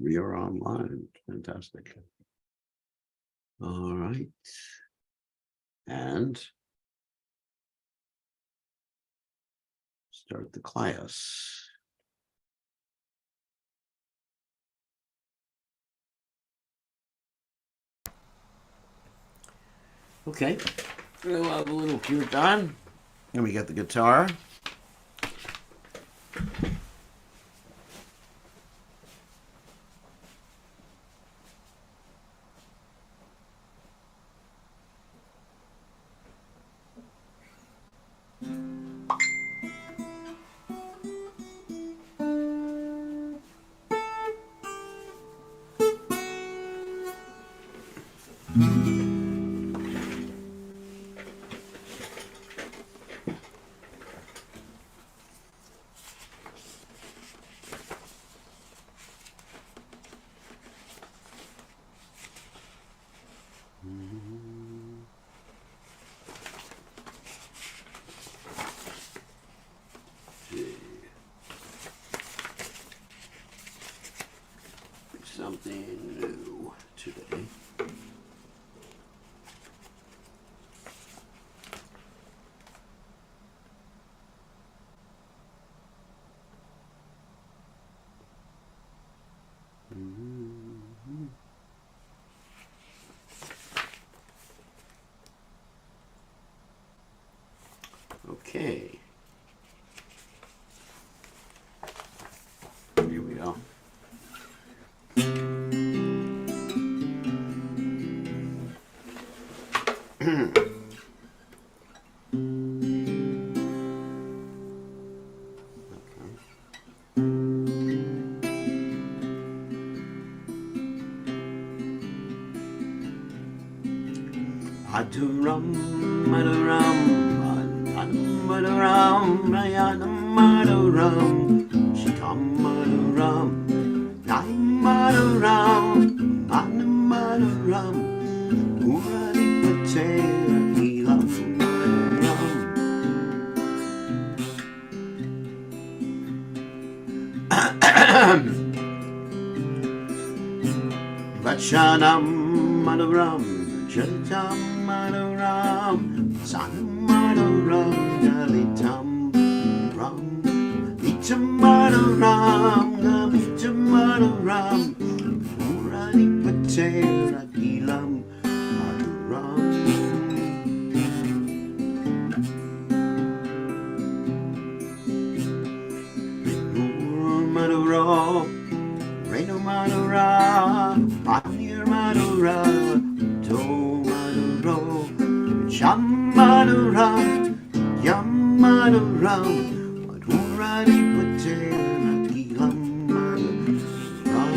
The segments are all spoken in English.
We are online. Fantastic. All right. And start the class. Okay. We'll have a little kirtan. And we get the guitar. Something new today. Okay. Here we go. Aduram, Maduram, Maduram, Rayanam, Maduram, Shitam, Maduram, Naim, Maduram, Manam, Maduram, Uradi, Patera, Gilam, Maduram, Vachanam, Maduram, Charitam, Maduram, Sanmaduram, Dalitam, Ram, Itam Maduram, Namitam Maduram, Urani Patera Gilam, Maduram. Maduram, Reno Maduram, Panir Maduram, Sham Maduram, Yam Maduram, Madhurani Patera Gilam Maduram.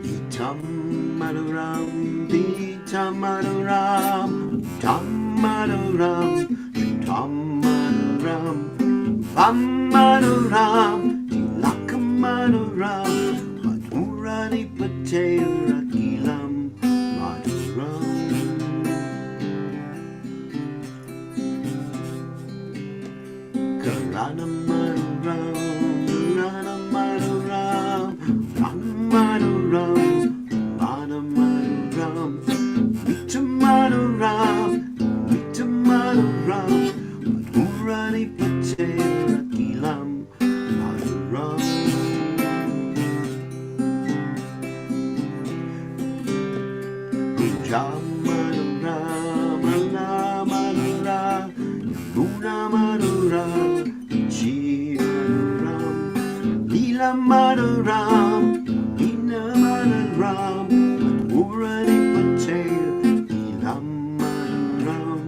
Vitam Maduram, Vitam Maduram, Tam Maduram, Tam Maduram, Vam Maduram, Tilakam Maduram, Madhurani Patera Gilam Maduram. Karana Maduram, Rana Maduram, Rana Maduram, Mana Maduram, Vita Maduram, Vita Maduram, Madhurani Patera Gilam Maduram. Jam Maduram, Mana Maduram, Yamuna Maduram, Chi Maduram, Lila Maduram, Lina Maduram, Madhurani Patera Gilam Maduram.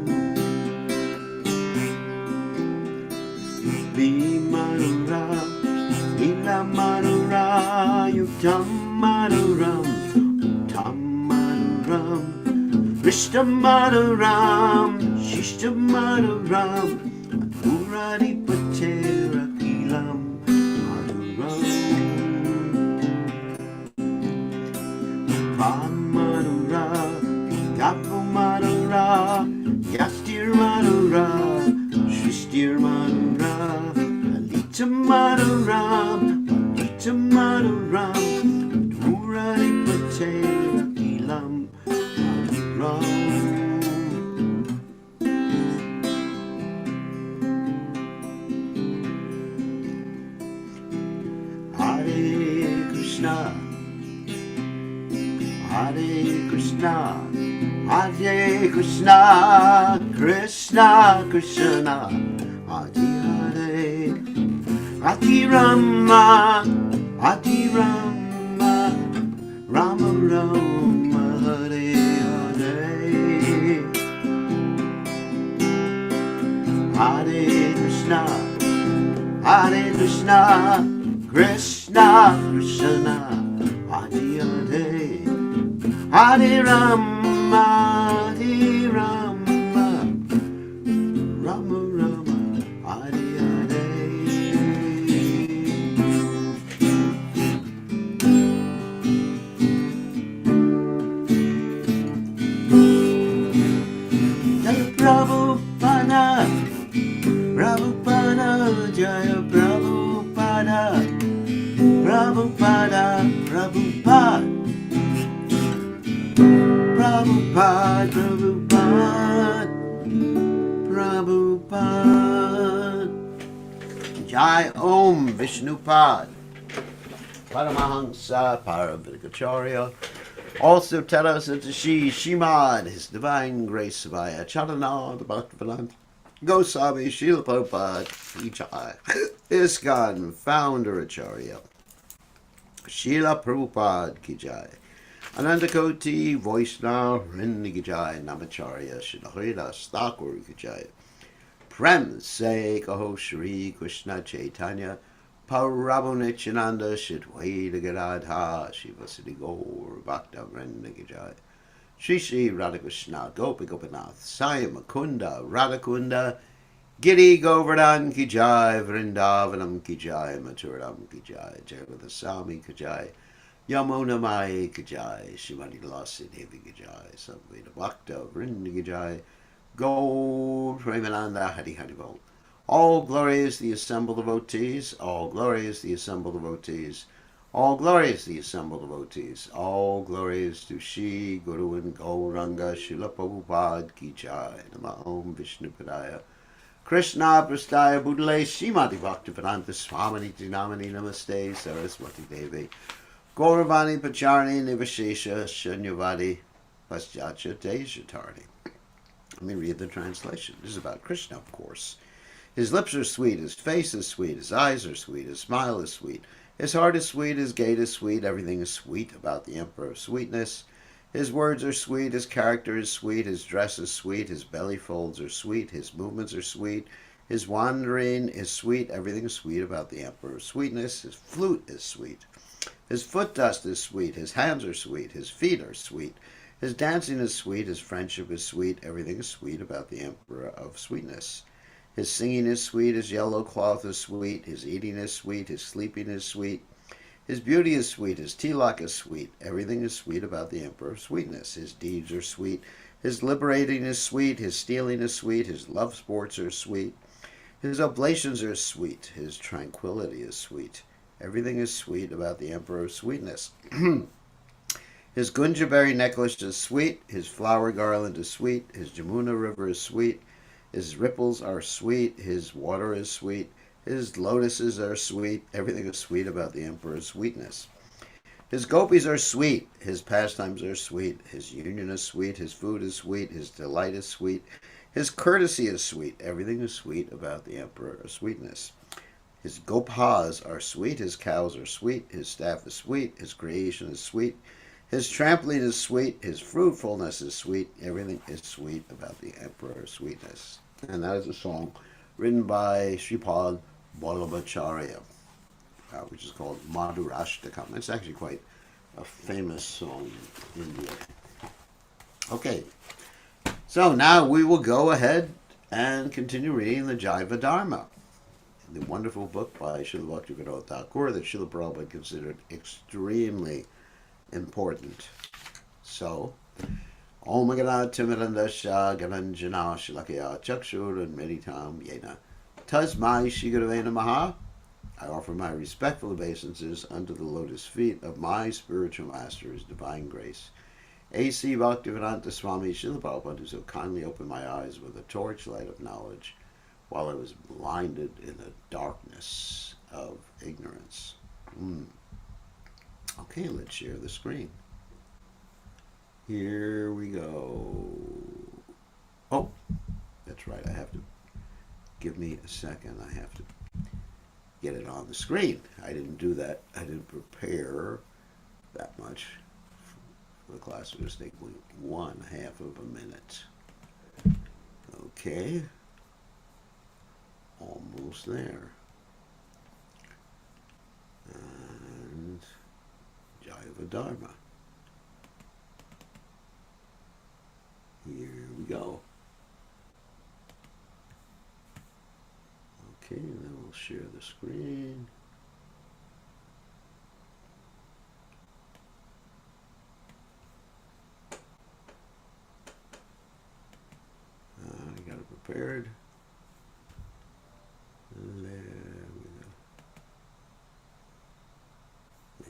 Be Maduram, Lila Maduram, Yuktam Maduram, Tam Maduram, Rishta Maduram, Shishta Maduram, Madhurani Patera Gilam Maduram. Vam Maduram, Gapo Maduram, Yastir Maduram, Shishtir Maduram, Madaram, Durani Patera Ilam Ram. Hare Krishna, Hare Krishna, Hare Krishna, Krishna Krishna, Hare Hare, Hare Rama, Hare Rama, Rama Rama, Hare Hare, Hare Krishna, Hare Krishna, Krishna Krishna, Hare Hare, Hare Rama, Hare Rama, Rama Rama, Hare Hare. Jaya Prabhupada, Prabhupada, Jaya Prabhupada, Prabhupada, Prabhupada, Prabhupada, Prabhupada, Prabhupada. Jai Om Vishnupad, Paramahansa Paravidikacharya. Also tell us that the Shimad, His Divine Grace Vaya Chalana, the Bhaktivedanta Goswami Srila Prabhupada Ki Jai. ISKCON Founder Acharya Srila Prabhupada Ki Jai. Anandakoti Vaishnava Vrinda Ki Jai. Namacharya Srila Haridas Thakur Ki Jai. Prem Se Kaho Shri Krishna Chaitanya Prabhu Nityananda Shadwaita Gadadha Shivasati Gaur Bhakta Vrinda Ki Jai. Shri Shri Radhakrishna Gopi Gopinath Sai Mukunda Radhakunda Giri Govardhan Ki Jai, Vrindavanam Ki Jai, Mathuram Ki Jai, Jaiva Dharma Ki Jai, Yamuna Mai Ki Jai, Shrimati Tulasi Devi Ki Jai, Samveda Bhakta Vrinda Ki Jai, Gaur Premananda Hari Hari Bol. All glory is the assembled devotees, all glory is the assembled devotees, all glory is the assembled devotees, all glory is to Shri Guru and Gauranga Srila Prabhupada Ki Jai, Nama Om Vishnu Padaya. Krishna Prastaya Budale Shrimati Bhaktivedanta Swamini Dinamani Namaste Saraswati Devi Gauravani Pacharni Nivashesha Shanyavadi Paschacha Deshatarni. Let me read the translation. This is about Krishna, of course. His lips are sweet, his face is sweet, his eyes are sweet, his smile is sweet, his heart is sweet, his gait is sweet, everything is sweet about the Emperor of Sweetness. His words are sweet, his character is sweet, his dress is sweet, his belly folds are sweet, his movements are sweet, his wandering is sweet, everything is sweet about the Emperor of Sweetness. His flute is sweet, his foot dust is sweet, his hands are sweet, his feet are sweet, his dancing is sweet, his friendship is sweet, everything is sweet about the Emperor of Sweetness. His singing is sweet, his yellow cloth is sweet, his eating is sweet, his sleeping is sweet, his beauty is sweet, his tilak is sweet, everything is sweet about the Emperor of Sweetness. His deeds are sweet, his liberating is sweet, his stealing is sweet, his love sports are sweet, his oblations are sweet, his tranquility is sweet, everything is sweet about the Emperor of Sweetness. His Gunjaberry necklace is sweet, his flower garland is sweet, his Jamuna river is sweet, his ripples are sweet, his water is sweet, his lotuses are sweet, everything is sweet about the Emperor's sweetness. His gopis are sweet, his pastimes are sweet, his union is sweet, his food is sweet, his delight is sweet, his courtesy is sweet, everything is sweet about the Emperor of Sweetness. His gopas are sweet, his cows are sweet, his staff is sweet, his creation is sweet, his trampling is sweet, his fruitfulness is sweet, everything is sweet about the Emperor of Sweetness. And that is a song written by Sripad Vallabhacharya, which is called Madhurashtakam. It's actually quite a famous song in India. Okay, so now we will go ahead and continue reading the Jaiva Dharma, the wonderful book by Srila Bhaktivinoda Thakur that Srila Prabhupada considered extremely important. So, Om Gana Timirandasha Gananjana Shilakaya Chakshur and Meditam Yena Tasmai Shigurave Namaha I offer my respectful obeisances unto the lotus feet of my spiritual master, His Divine Grace, A.C. Bhaktivedanta Swami Srila Prabhupada, who so kindly opened my eyes with the torchlight of knowledge while I was blinded in the darkness of ignorance. Okay, let's share the screen. Here we go. Oh, that's right. I have to, give me a second. I have to get it on the screen. I didn't do that. I didn't prepare that much for the class. It'll just take 1/2 of a minute. Okay. Almost there. And Jaiva Dharma. Here we go. Okay, then we'll share the screen. I got it prepared. There we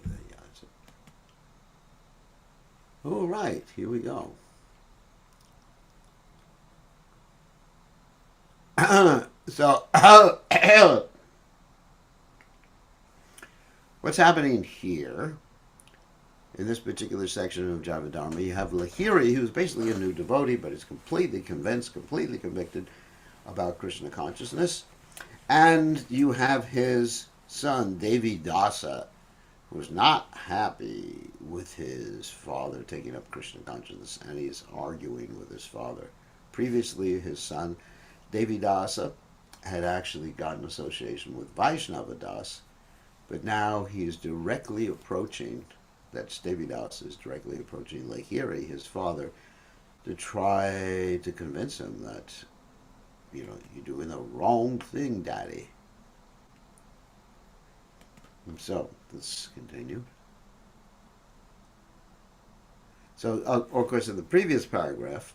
go. All right, here we go. So, what's happening here in this particular section of Jaiva Dharma? You have Lahiri, who's basically a new devotee, but is completely convinced, completely convicted about Krishna consciousness. And you have his son, Devi Dasa, who's not happy with his father taking up Krishna consciousness, and he's arguing with his father. Previously, his son, Devi Dasa, had actually gotten association with Vaishnava Das, but now he is directly approaching, that's Devi Dasa is directly approaching Lahiri, his father, to try to convince him that, you know, you're doing the wrong thing, Daddy. And so, let's continue. So, of course, in the previous paragraph,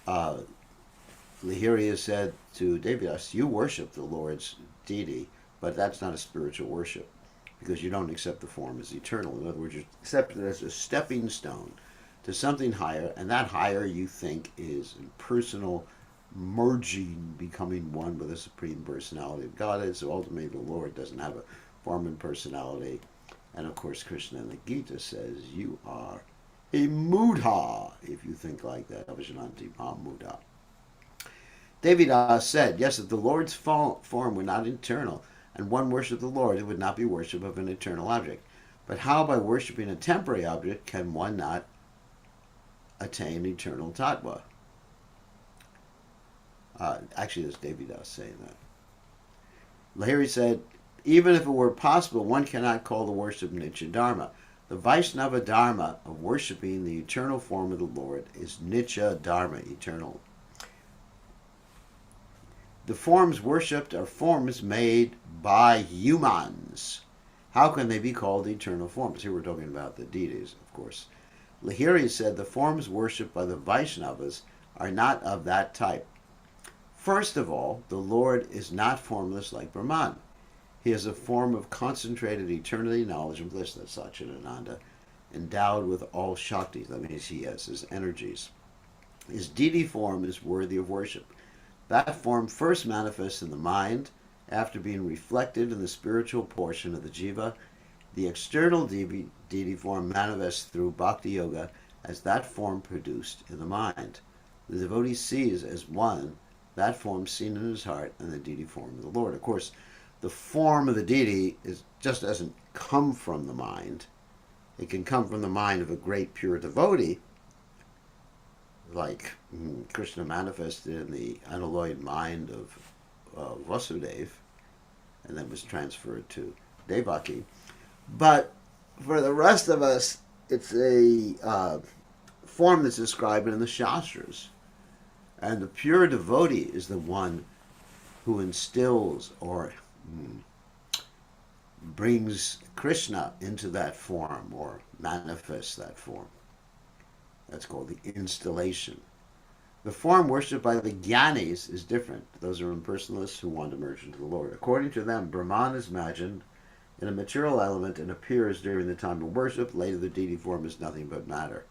Lahiri has said to Devidas, you worship the Lord's deity, but that's not a spiritual worship, because you don't accept the form as eternal. In other words, you accept it as a stepping stone to something higher, and that higher you think is impersonal, merging, becoming one with the Supreme Personality of Godhead. So ultimately the Lord doesn't have a form and personality. And of course Krishna in the Gita says you are a mudha if you think like that. Avajananti ma mudha. Devidas said, yes, if the Lord's form were not eternal, and one worshipped the Lord, it would not be worship of an eternal object. But how by worshipping a temporary object can one not attain eternal tattva? Actually, there's Devidas saying that. Lahiri said, even if it were possible, one cannot call the worship Nitya Dharma. The Vaishnava Dharma of worshipping the eternal form of the Lord is Nitya Dharma, eternal. The forms worshipped are forms made by humans. How can they be called eternal forms? Here we're talking about the deities, of course. Lahiri said the forms worshipped by the Vaishnavas are not of that type. First of all, the Lord is not formless like Brahman. He is a form of concentrated eternity, knowledge, and bliss, that's Satchidananda, endowed with all Shaktis. That means he has his energies. His deity form is worthy of worship. That form first manifests in the mind, after being reflected in the spiritual portion of the jiva. The external deity form manifests through bhakti yoga as that form produced in the mind. The devotee sees as one that form seen in his heart and the deity form of the Lord. Of course, the form of the deity just doesn't come from the mind. It can come from the mind of a great pure devotee, like Krishna manifested in the unalloyed mind of Vasudeva, and then was transferred to Devaki. But for the rest of us, it's a form that's described in the Shastras. And the pure devotee is the one who instills or brings Krishna into that form or manifests that form. That's called the installation. The form worshipped by the Gyanis is different. Those are impersonalists who want to merge into the Lord. According to them, Brahman is imagined in a material element and appears during the time of worship. Later, the deity form is nothing but matter.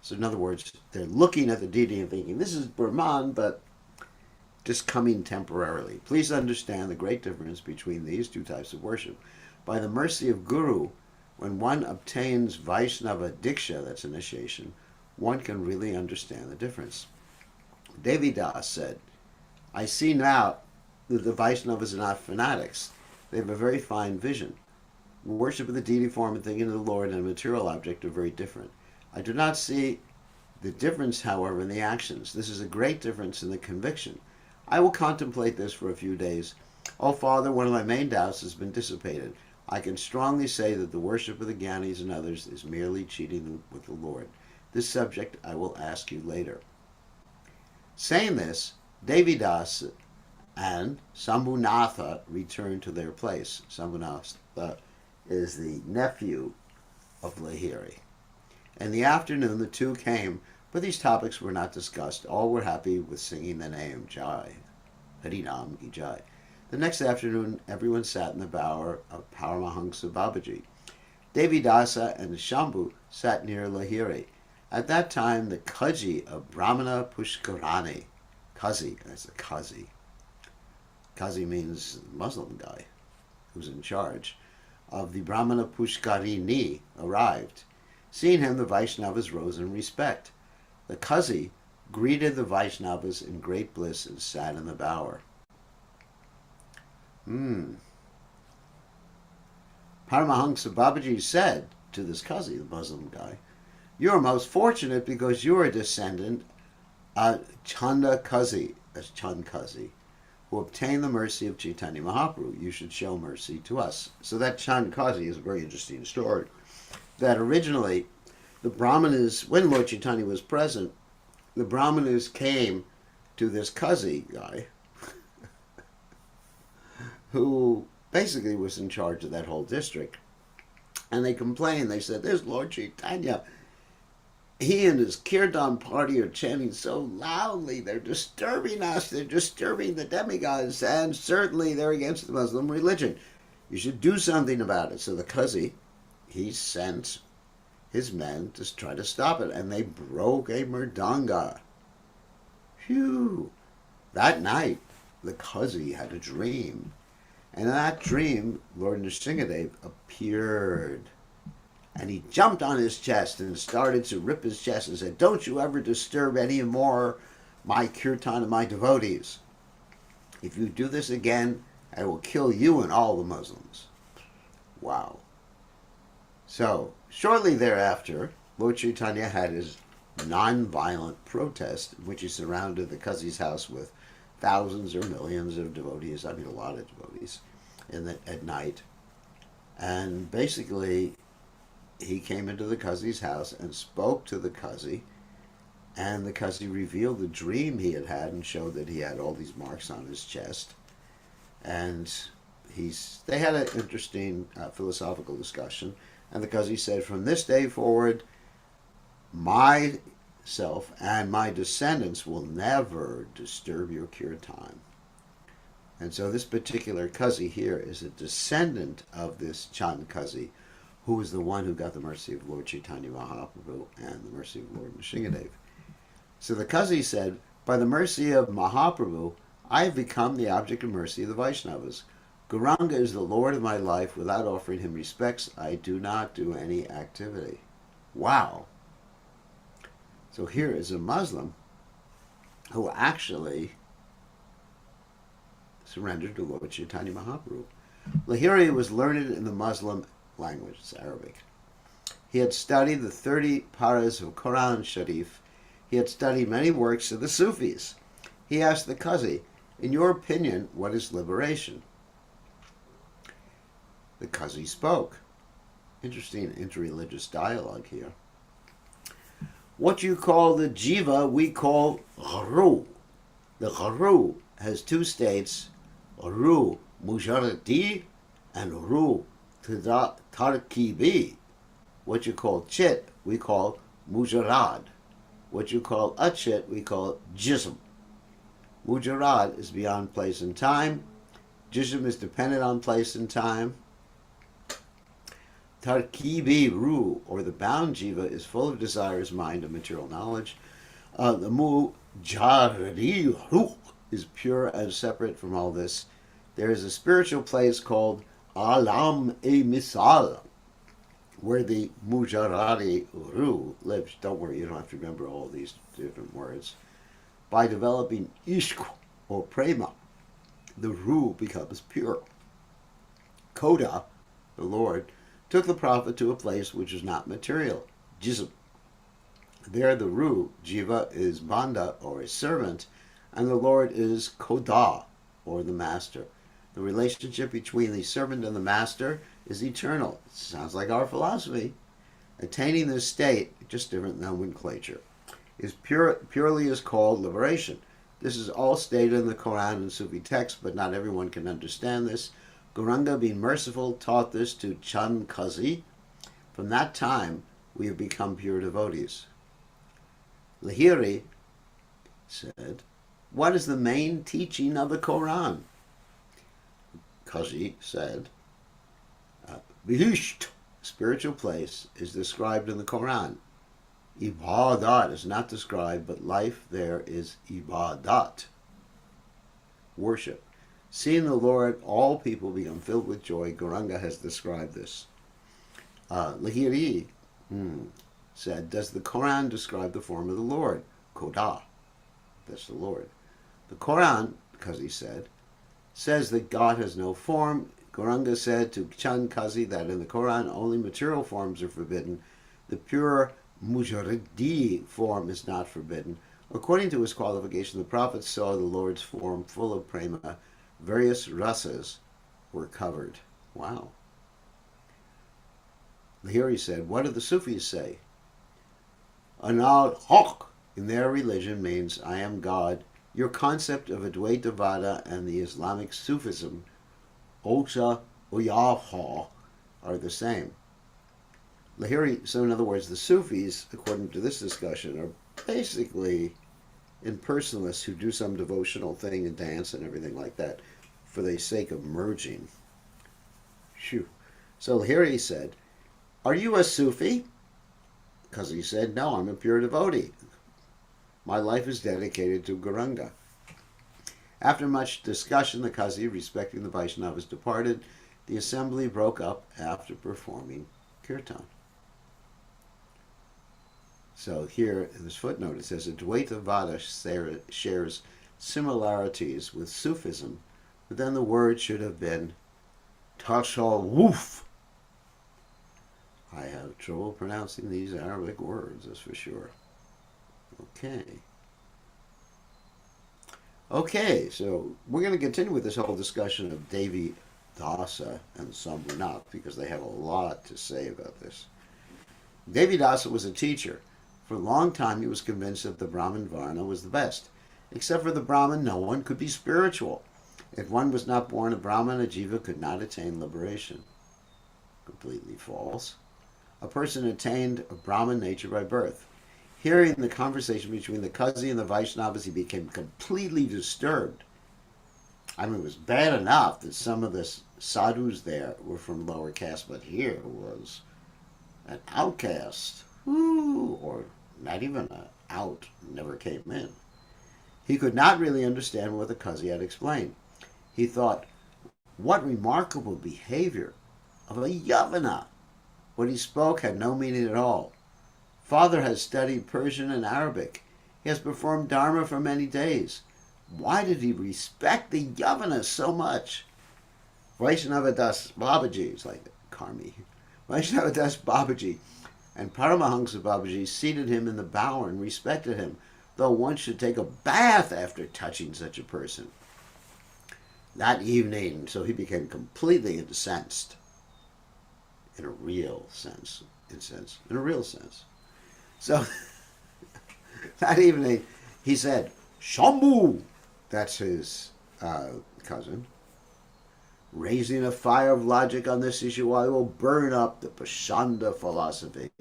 So, in other words, they're looking at the deity and thinking, this is Brahman, but just coming temporarily. Please understand the great difference between these two types of worship. By the mercy of Guru, when one obtains Vaishnava Diksha, that's initiation, one can really understand the difference. Devidas said, I see now that the Vaishnavas are not fanatics. They have a very fine vision. Worship of the deity form and thinking of the Lord and a material object are very different. I do not see the difference, however, in the actions. This is a great difference in the conviction. I will contemplate this for a few days. Oh, Father, one of my main doubts has been dissipated. I can strongly say that the worship of the Gyanis and others is merely cheating with the Lord. This subject I will ask you later. Saying this, Devidas and Sambhunatha returned to their place. Sambhunatha is the nephew of Lahiri. In the afternoon, the two came, but these topics were not discussed. All were happy with singing the name Jai, Harinam Ki Jai. The next afternoon, everyone sat in the bower of Paramahansa Babaji. Devidasa and Shambhu sat near Lahiri. At that time, the Kaji of Brahmana Pushkarani, Kazi, that's a Kazi. Kazi means Muslim guy who's in charge, of the Brahmana Pushkarini arrived. Seeing him, the Vaishnavas rose in respect. The Kazi greeted the Vaishnavas in great bliss and sat in the bower. Paramahansa Babaji said to this Kazi, the Muslim guy, you are most fortunate because you are a descendant of Chanda Kazi, as Chand Kazi, who obtained the mercy of Chaitanya Mahaprabhu. You should show mercy to us. So that Chand Kazi is a very interesting story. That originally, the Brahmanas, when Lord Chaitanya was present, the Brahmanas came to this Kazi guy, who basically was in charge of that whole district. And they complained. They said, there's Lord Chaitanya. He and his Kirtan party are chanting so loudly. They're disturbing us. They're disturbing the demigods. And certainly they're against the Muslim religion. You should do something about it. So the Kazi, he sent his men to try to stop it. And they broke a mridanga. Phew. That night, the Kazi had a dream. And in that dream, Lord Nrsingadev appeared. And he jumped on his chest and started to rip his chest and said, don't you ever disturb any more my kirtan and my devotees. If you do this again, I will kill you and all the Muslims. Wow. So, shortly thereafter, Lord Chaitanya had his non-violent protest, in which he surrounded the Kazi's house with thousands or millions of devotees, I mean a lot of devotees, at night. And basically, he came into the Kazi's house and spoke to the Kazi, and the Kazi revealed the dream he had had and showed that he had all these marks on his chest. And they had an interesting philosophical discussion, and the Kazi said, from this day forward, myself and my descendants will never disturb your kirtan. And so this particular Kazi here is a descendant of this Chand Kazi, who was the one who got the mercy of Lord Chaitanya Mahaprabhu and the mercy of Lord Nrsingadev. So the Kazi said, by the mercy of Mahaprabhu, I have become the object of mercy of the Vaishnavas. Gauranga is the Lord of my life. Without offering him respects, I do not do any activity. Wow. So here is a Muslim who actually surrendered to Lord Chaitanya Mahaprabhu. Lahiri was learned in the Muslim language, it's Arabic. He had studied the 30 paras of Quran Sharif. He had studied many works of the Sufis. He asked the Kazi, in your opinion, what is liberation? The Kazi spoke. Interesting interreligious dialogue here. What you call the jiva, we call gharu. The gharu has two states, ru mujarati and ru tarkibi. What you call chit, we call mujarad. What you call achit, we call jism. Mujarad is beyond place and time. Jism is dependent on place and time. Tarkibi Ru, or the bound jiva, is full of desires, mind, and material knowledge. The Mujari Ru is pure and separate from all this. There is a spiritual place called Alam e Misal, where the Mujarari Ru lives. Don't worry, you don't have to remember all these different words. By developing Ishq, or Prema, the Ru becomes pure. Koda, the Lord, took the prophet to a place which is not material, jism. There the Ru, Jiva, is Banda, or a servant, and the Lord is Koda, or the master. The relationship between the servant and the master is eternal. It sounds like our philosophy. Attaining this state, just different nomenclature, is purely is called liberation. This is all stated in the Quran and Sufi texts, but not everyone can understand this. Gauranga, being merciful, taught this to Chand Kazi. From that time, we have become pure devotees. Lahiri said, what is the main teaching of the Quran? Kazi said, Vihisht, spiritual place, is described in the Quran. Ibadat is not described, but life there is ibadat, worship. Seeing the Lord, all people become filled with joy. Gauranga has described this. Lahiri said, does the Quran describe the form of the Lord? Koda, that's the Lord. The Quran, because he says that God has no form. Gauranga said to Chand Kazi that in the Quran only material forms are forbidden. The pure Mujaridi form is not forbidden. According to his qualification, the Prophet saw the Lord's form full of prema. Various rasas were covered. Wow. Here he said, what do the Sufis say? Anal Haq in their religion means I am God. Your concept of Advaita Vada and the Islamic Sufism, Ocha Uyaha, are the same. Lahiri, so in other words, the Sufis, according to this discussion, are basically impersonalists who do some devotional thing and dance and everything like that for the sake of merging. Phew. So Lahiri said, are you a Sufi? Because he said, no, I'm a pure devotee. My life is dedicated to Gauranga. After much discussion, the Qazi, respecting the Vaishnavas, departed. The assembly broke up after performing kirtan. So here in this footnote it says Advaita Vada shares similarities with Sufism, but then the word should have been Tasawwuf. I have trouble pronouncing these Arabic words, that's for sure. Okay, so we're going to continue with this whole discussion of Devi Dasa and Sambhunath because they have a lot to say about this. Devi Dasa was a teacher. For a long time he was convinced that the Brahmin Varna was the best. Except for the Brahmin, no one could be spiritual. If one was not born a Brahmin, a Jiva could not attain liberation. Completely false. A person attained a Brahmin nature by birth. Hearing the conversation between the Qazi and the Vaishnavas, he became completely disturbed. I mean, it was bad enough that some of the sadhus there were from lower caste, but here was an outcast, or not even an out, never came in. He could not really understand what the Qazi had explained. He thought, what remarkable behavior of a Yavana. What he spoke had no meaning at all. Father has studied Persian and Arabic. He has performed Dharma for many days. Why did he respect the Yavana so much? Vaishnava Das Babaji, it's like Karmi. Vaishnava Das Babaji and Paramahansa Babaji seated him in the bower and respected him, though one should take a bath after touching such a person. That evening, so he became completely incensed. In a real sense. So, that evening, he said, Shambhu, that's his cousin, raising a fire of logic on this issue, I will burn up the Pashanda philosophy.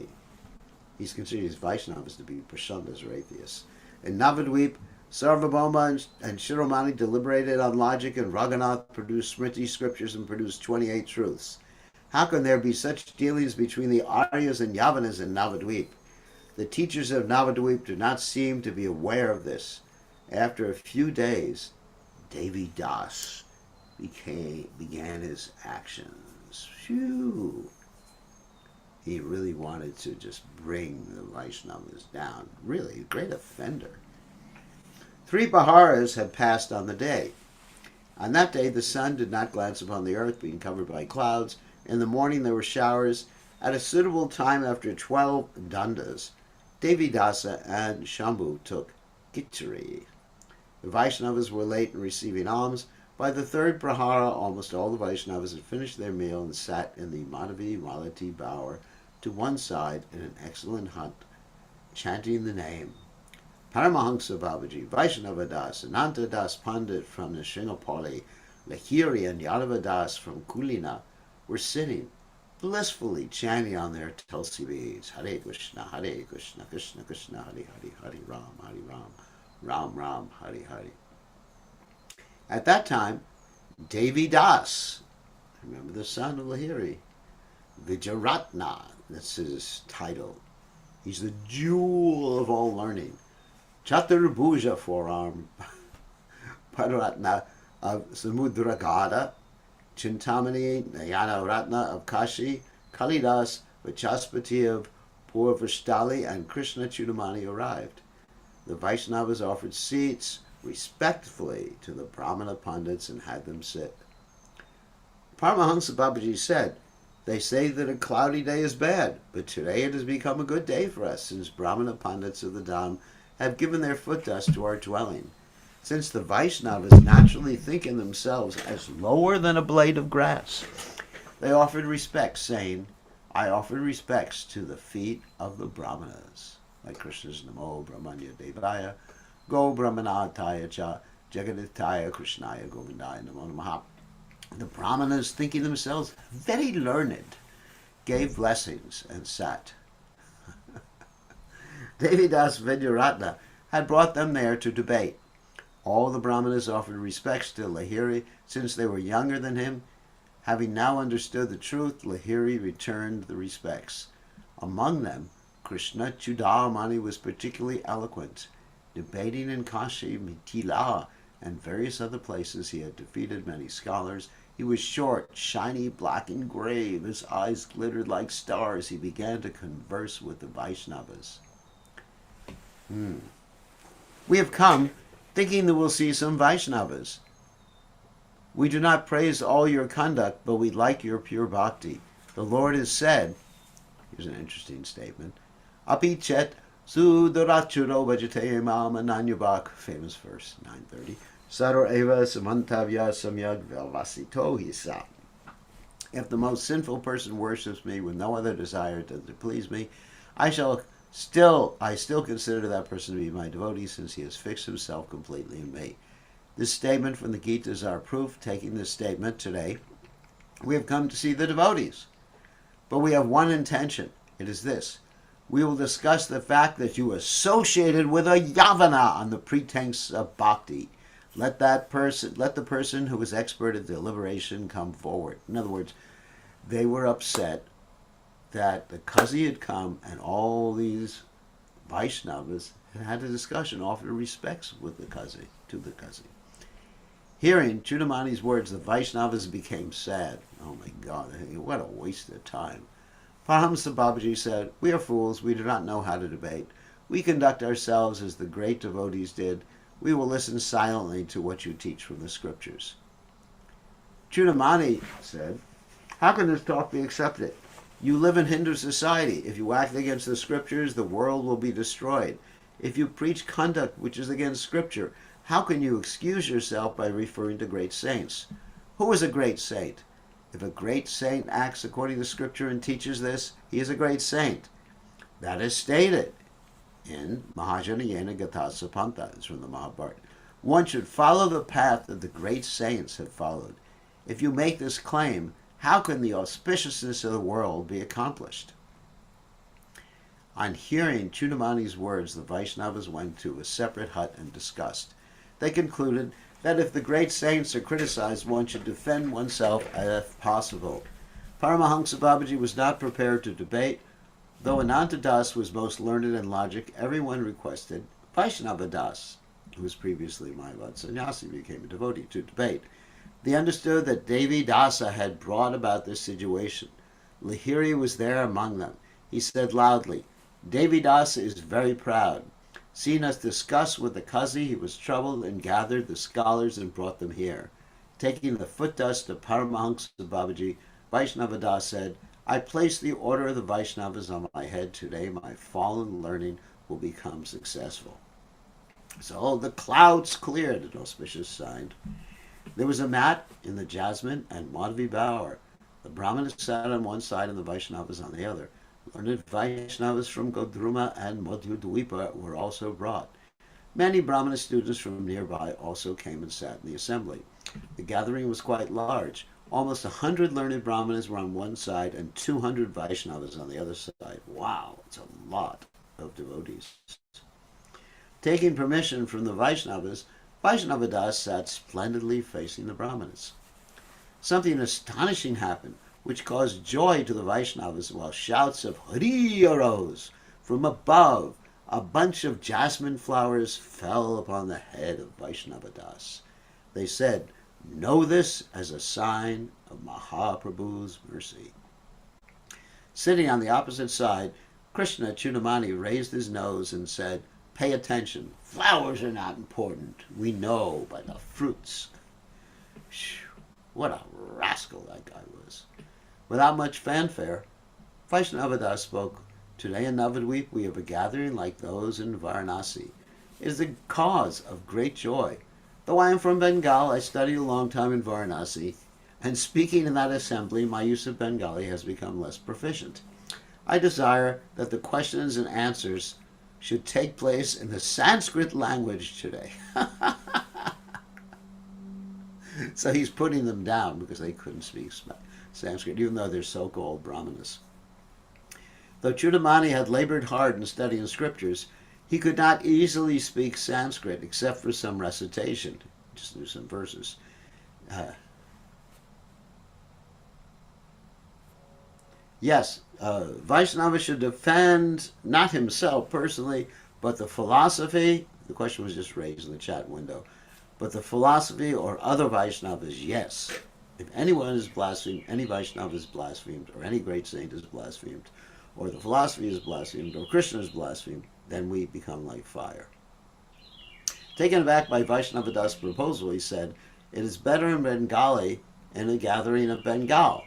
He's considered these Vaishnavas to be Prashandas or atheists. In Navadvip, Sarvabhauma and Shiromani deliberated on logic, and Raghunath produced Smriti scriptures and produced 28 truths. How can there be such dealings between the Aryas and Yavanas in Navadvip? The teachers of Navadvip do not seem to be aware of this. After a few days, Devi Das began his actions. Phew. He really wanted to just bring the Vaishnavas down. Really, a great offender. 3 Paharas had passed on the day. On that day, the sun did not glance upon the earth, being covered by clouds. In the morning, there were showers. At a suitable time, after 12 dandas, Devi Dasa and Shambhu took Kichari. The Vaishnavas were late in receiving alms. By the 3rd Prahara, almost all the Vaishnavas had finished their meal and sat in the Madhavi Malati bower to one side in an excellent hut, chanting the name. Paramahansa Babaji, Vaishnava Das, Ananta Das Pandit from the Sringapali, Lahiri and Yadava Das from Kulina were sitting, blissfully chanting on their Tulsi beads. Hare Krishna, Krishna Krishna, Hare Hare, Hare Ram, Ram Ram, Hare Hare. At that time, Devi Das, remember the son of Lahiri, Vijayaratna, that's his title. He's the jewel of all learning. Chaturbhuja forearm, Pararatna of Samudragada, Chintamani Nayana Ratna of Kashi, Kalidas Vachaspati of Purvashtali, and Krishna Chudamani arrived. The Vaishnavas offered seats respectfully to the Brahmana Pandits and had them sit. Paramahansa Babaji said, "They say that a cloudy day is bad, but today it has become a good day for us, since Brahmana Pandits of the Dham have given their foot dust to our dwelling. Since the Vaishnavas naturally think in themselves as lower than a blade of grass, they offered respects, saying, I offer respects to the feet of the Brahmanas, like Krishna's Namo Brahmanya Devaya, Go Brahmanataya Cha, Jagaditaya Krishnaya Govindaya Namo Namaha." The Brahmanas, thinking themselves very learned, gave blessings and sat. Devidas Vidyaratna had brought them there to debate. All the Brahmanas offered respects to Lahiri, since they were younger than him. Having now understood the truth, Lahiri returned the respects. Among them, Krishna Chudamani was particularly eloquent. Debating in Kashi, Mithila, and various other places, he had defeated many scholars. He was short, shiny, black, and grave. His eyes glittered like stars. He began to converse with the Vaishnavas. We have come thinking that we'll see some Vaishnavas. We do not praise all your conduct, but we like your pure bhakti. The Lord has said, here's an interesting statement, Api chet sudorachuro vajate mam ananyabak, famous verse, 930, Sador eva samantavya samyag velvasito hisa. If the most sinful person worships me with no other desire than to please me, I still consider that person to be my devotee, since he has fixed himself completely in me. This statement from the Gita is our proof. Taking this statement today, we have come to see the devotees. But we have one intention. It is this. We will discuss the fact that you associated with a Yavana on the pretense of bhakti. Let the person who is expert at deliberation come forward. In other words, they were upset that the Kazi had come and all these Vaishnavas had a discussion, offered respects with the Kazi, to the Kazi. Hearing Chudamani's words, the Vaishnavas became sad. Oh my God, what a waste of time. Paramahansa Babaji said, "We are fools, we do not know how to debate. We conduct ourselves as the great devotees did. We will listen silently to what you teach from the scriptures." Chudamani said, "How can this talk be accepted? You live in Hindu society. If you act against the scriptures, the world will be destroyed. If you preach conduct which is against scripture, how can you excuse yourself by referring to great saints? Who is a great saint? If a great saint acts according to scripture and teaches this, he is a great saint. That is stated in Mahajanayana Gatasa Panta. It's from the Mahabharata. One should follow the path that the great saints have followed. If you make this claim, how can the auspiciousness of the world be accomplished?" On hearing Chudamani's words, the Vaishnavas went to a separate hut and discussed. They concluded that if the great saints are criticized, one should defend oneself if possible. Paramahansa Babaji was not prepared to debate. Though Ananta Das was most learned in logic, everyone requested Vaishnava Das, who was previously Mayavad Sannyasi, became a devotee, to debate. They understood that Devi Dasa had brought about this situation. Lahiri was there among them. He said loudly, Devi Dasa is very proud. Seeing us discuss with the Kazi, he was troubled and gathered the scholars and brought them here. Taking the foot dust of Paramahansa Babaji, Vaishnava Das said, I place the order of the Vaishnavas on my head. Today my fallen learning will become successful. So the clouds cleared, an auspicious sign. There was a mat in the jasmine and Madhavi bower. The Brahmanas sat on one side and the Vaishnavas on the other. Learned Vaishnavas from Godruma and Madhyudvipa were also brought. Many Brahmana students from nearby also came and sat in the assembly. The gathering was quite large. Almost 100 learned Brahmanas were on one side and 200 Vaishnavas on the other side. Wow, it's a lot of devotees. Taking permission from the Vaishnavas, Vaishnava Das sat splendidly facing the Brahmanas. Something astonishing happened, which caused joy to the Vaishnavas, while shouts of Hari arose. From above, a bunch of jasmine flowers fell upon the head of Vaishnava Das. They said, know this as a sign of Mahaprabhu's mercy. Sitting on the opposite side, Krishna Chudamani raised his nose and said, pay attention. Flowers are not important. We know by the fruits. What a rascal that guy was. Without much fanfare, Vaishnava Das spoke. Today in Navadvip we have a gathering like those in Varanasi. It is the cause of great joy. Though I am from Bengal, I studied a long time in Varanasi, and speaking in that assembly, my use of Bengali has become less proficient. I desire that the questions and answers should take place in the Sanskrit language today. So he's putting them down because they couldn't speak Sanskrit, even though they're so-called Brahmanas. Though Chudamani had labored hard in studying scriptures, he could not easily speak Sanskrit except for some recitation. Just knew some verses. Vaishnava should defend not himself personally, but the philosophy. The question was just raised in the chat window. But the philosophy or other Vaishnavas, yes. If anyone is blasphemed, any Vaishnava is blasphemed, or any great saint is blasphemed, or the philosophy is blasphemed, or Krishna is blasphemed, then we become like fire. Taken aback by Vaishnava Das' proposal, he said, it is better in Bengali in a gathering of Bengal.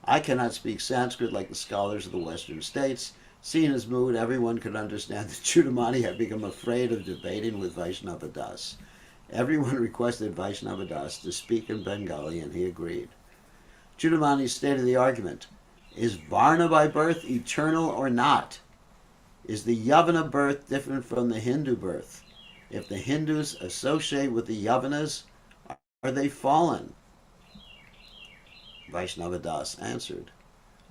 I cannot speak Sanskrit like the scholars of the Western states. Seeing his mood, everyone could understand that Chudamani had become afraid of debating with Vaishnava Das. Everyone requested Vaishnava Das to speak in Bengali, and he agreed. Chudamani stated the argument. Is Varna by birth eternal or not? Is the Yavana birth different from the Hindu birth? If the Hindus associate with the Yavanas, are they fallen? Vaishnava Das answered,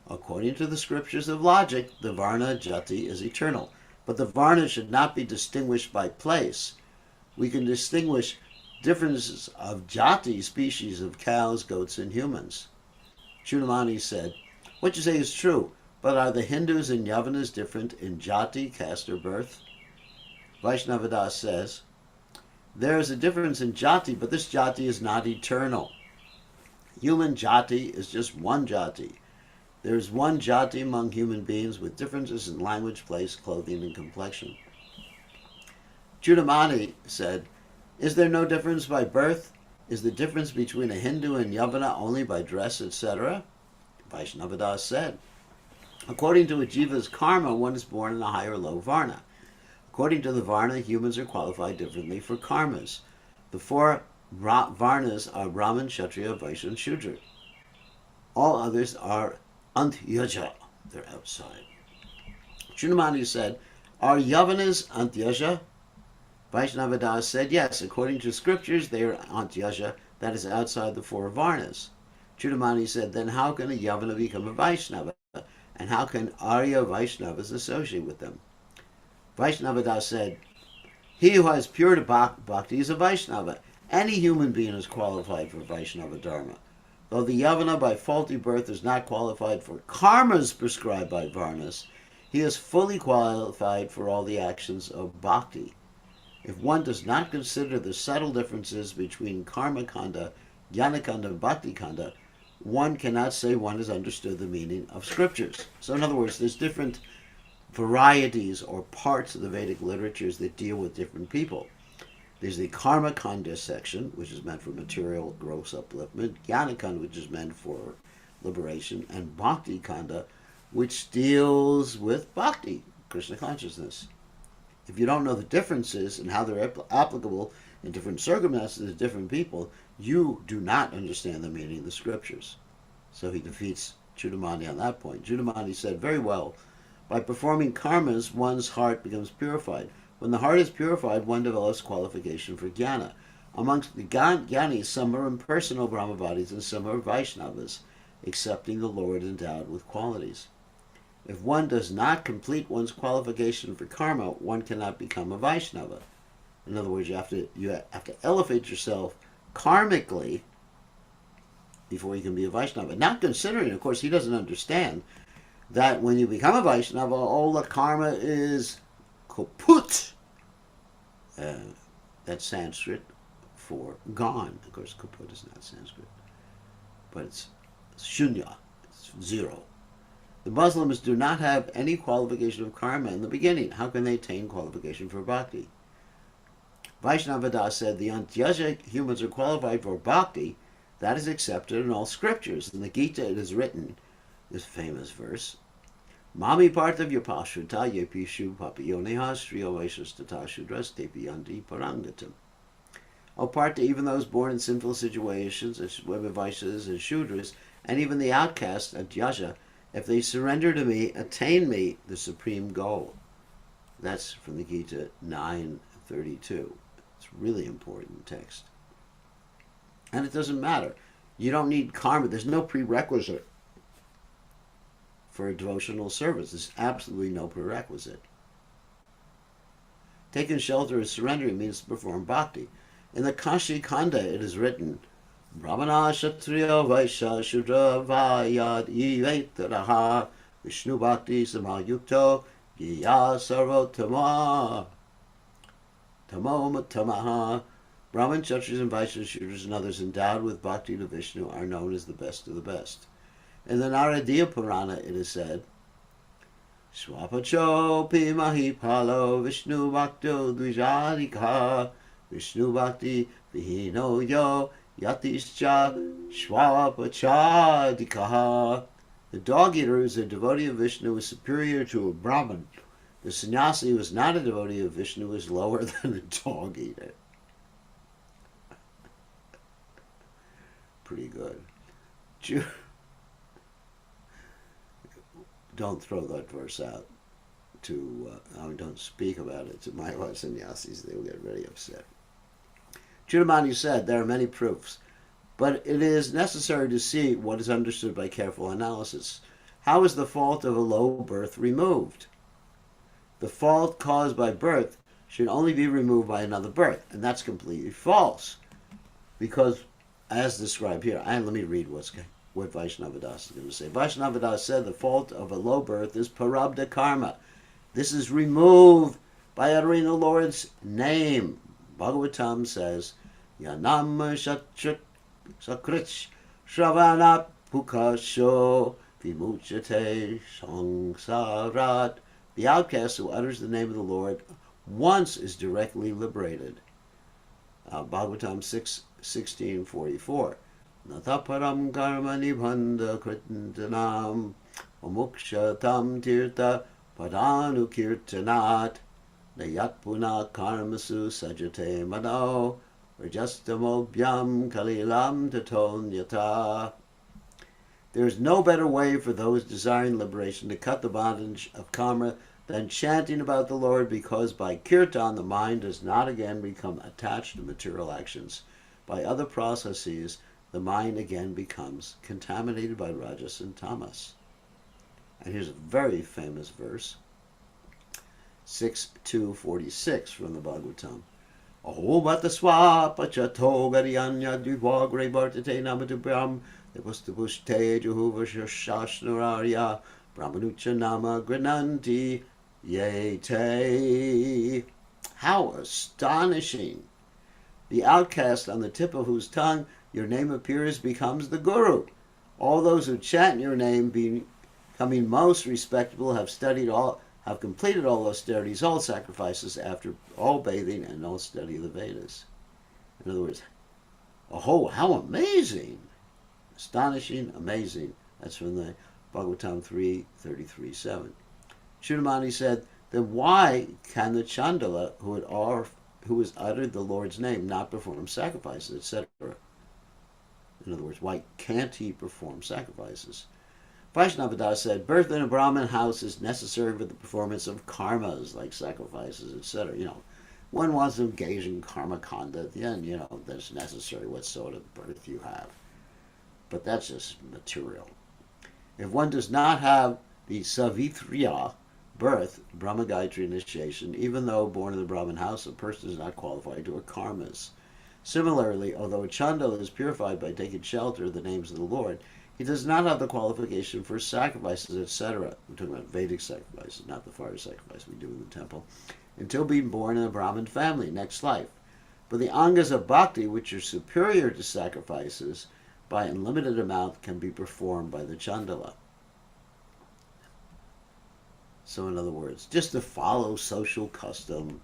according to the scriptures of logic, the Varna Jati is eternal, but the Varna should not be distinguished by place. We can distinguish differences of Jati, species of cows, goats, and humans. Chudamani said, what you say is true, but are the Hindus and Yavanas different in Jati, caste, or birth? Vaishnava Das says, there is a difference in Jati, but this Jati is not eternal. Human Jati is just one Jati. There is one Jati among human beings with differences in language, place, clothing, and complexion. Chudamani said, is there no difference by birth? Is the difference between a Hindu and Yavana only by dress, etc.? Vaishnava Das said, according to a jiva's karma, one is born in a high or low Varna. According to the Varna, humans are qualified differently for karmas. The four Varnas are Brahman, Kshatriya, Vaishya, and Shudra. All others are Antyaja. They're outside. Chudamani said, are Yavanas Antyaja? Vaishnava Das said, yes, according to scriptures, they are Antyaja, that is outside the four Varnas. Chudamani said, then how can a Yavana become a Vaishnava? And how can Arya Vaishnavas associate with them? Vaishnavadas said, he who has pure bhakti is a Vaishnava. Any human being is qualified for Vaishnava Dharma. Though the Yavana by faulty birth is not qualified for karmas prescribed by Varnas, he is fully qualified for all the actions of bhakti. If one does not consider the subtle differences between karma kanda, jnana kanda, and bhakti kanda, one cannot say one has understood the meaning of scriptures. So in other words, there's different varieties or parts of the Vedic literatures that deal with different people. There's the Karma Kanda section, which is meant for material gross upliftment, Jnana Kanda, which is meant for liberation, and Bhakti Kanda, which deals with Bhakti, Krishna consciousness. If you don't know the differences and how they're applicable in different circumstances to different people, you do not understand the meaning of the scriptures. So he defeats Chudamani on that point. Chudamani said, very well, by performing karmas, one's heart becomes purified. When the heart is purified, one develops qualification for jnana. Amongst the jnanis, some are impersonal Brahmavadis and some are Vaishnavas, accepting the Lord endowed with qualities. If one does not complete one's qualification for karma, one cannot become a Vaishnava. In other words, you have to elevate yourself karmically before you can be a Vaishnava. Not considering, of course, he doesn't understand that when you become a Vaishnava, all the karma is kaput. That's Sanskrit for gone. Of course, kaput is not Sanskrit, but it's shunya, it's zero. The Muslims do not have any qualification of karma in the beginning. How can they attain qualification for bhakti? Vaishnavadas said the Antyaja humans are qualified for bhakti. That is accepted in all scriptures. In the Gita it is written, this famous verse, Mami partavya pashuta yepishu papiyoneha striyo vaishastata shudras tepi yandi parangatam. O Partha, even those born in sinful situations, as women Vaishyas and Shudras, and even the outcast, Antyaja, if they surrender to me, attain me, the supreme goal. That's from the Gita 9:32. It's a really important text. And it doesn't matter. You don't need karma. There's no prerequisite for a devotional service. There's absolutely no prerequisite. Taking shelter as surrendering means to perform bhakti. In the Kashi Kanda it is written, Brahmana Kshatriya Vaishya Shudra Vayad Ivetaraha Vishnu Bhakti Samayukto Gya Sarvotama Tamaha. Brahman, Kshatriyas, and Vaishyas, Shudras, and others endowed with bhakti to Vishnu are known as the best of the best. In the Naradiya Purana it is said, Swapacho pi mahipalo Vishnu Bhakto Dvijadika Vishnu Bhakti Vihino Yo Yatischa Swapachadikaha. The dog eater who is a devotee of Vishnu is superior to a Brahman. The sannyasi who is not a devotee of Vishnu is lower than a dog eater. Pretty good. Don't throw that verse out don't speak about it to Mayavad sannyasis. They will get very upset. Chudamani said there are many proofs, but it is necessary to see what is understood by careful analysis. How is the fault of a low birth removed? The fault caused by birth should only be removed by another birth, and that's completely false. Because, as described here, and let me read what Vaishnavadas is going to say. Vaishnavadas said the fault of a low birth is parabdha karma. This is removed by uttering the Lord's name. Bhagavatam says, Yanam Sakrich Shravana Pukasho Vimuchate Sangsarat. The outcast who utters the name of the Lord once is directly liberated. Bhagavatam 6:16-44. Nataparam karma nibhanda kritanam amukshatam tirta padanu kirtanat nayat puna karmasu sajate mano rajastamobhyam kalilam tatonyata. There is no better way for those desiring liberation to cut the bondage of karma than chanting about the Lord, because by kirtan the mind does not again become attached to material actions. By other processes, the mind again becomes contaminated by rajas and tamas. And here's a very famous verse, 6:246 from the Bhagavatam. Aho bataswa pachato garyanya divagre bhartate namatu brahm devastapushte juhuva shashnurarya brahmanucha nama grananti yete. How astonishing! The outcast on the tip of whose tongue your name appears becomes the guru. All those who chant your name, becoming most respectable, have completed all austerities, all sacrifices, after all bathing and all study of the Vedas. In other words, oh, how amazing! Astonishing, amazing. That's from the Bhagavatam 3:33-7. Chudamani said, then why can the Chandala who has uttered the Lord's name not perform sacrifices, etc.? In other words, why can't he perform sacrifices? Vaishnavada said, birth in a Brahmin house is necessary for the performance of karmas, like sacrifices, etc. One wants to engage in karma kanda at the end, that's necessary what sort of birth you have. But that's just material. If one does not have the savitriya, birth, Brahma Gayatri initiation, even though born in the Brahmin house, a person is not qualified to a karmas. Similarly, although a Chandala is purified by taking shelter of the names of the Lord, he does not have the qualification for sacrifices, etc. We're talking about Vedic sacrifices, not the fire sacrifice we do in the temple, until being born in a Brahmin family, next life. But the angas of bhakti, which are superior to sacrifices, by unlimited amount, can be performed by the Chandala. So in other words, just to follow social custom,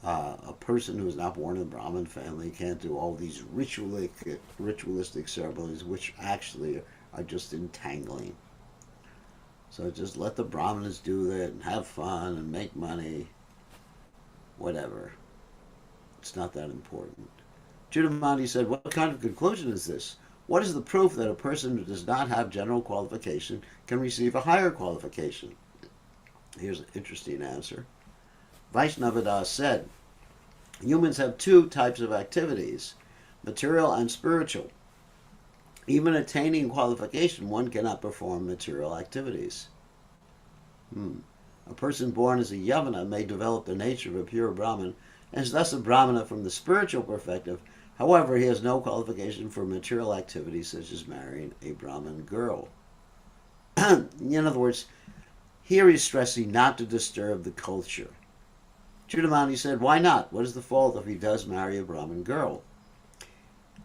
a person who is not born in a Brahmin family can't do all these ritualistic ceremonies, which actually are just entangling. So just let the Brahmins do that and have fun and make money, whatever. It's not that important. Chudamani said, what kind of conclusion is this? What is the proof that a person who does not have general qualification can receive a higher qualification? Here's an interesting answer. Vaishnavada said, humans have two types of activities, material and spiritual. Even attaining qualification, one cannot perform material activities. A person born as a Yavana may develop the nature of a pure Brahmin and is thus a Brahmana from the spiritual perspective. However, he has no qualification for material activities such as marrying a Brahmin girl. In other words, here he's stressing not to disturb the culture. Chudamani said, why not? What is the fault if he does marry a Brahmin girl?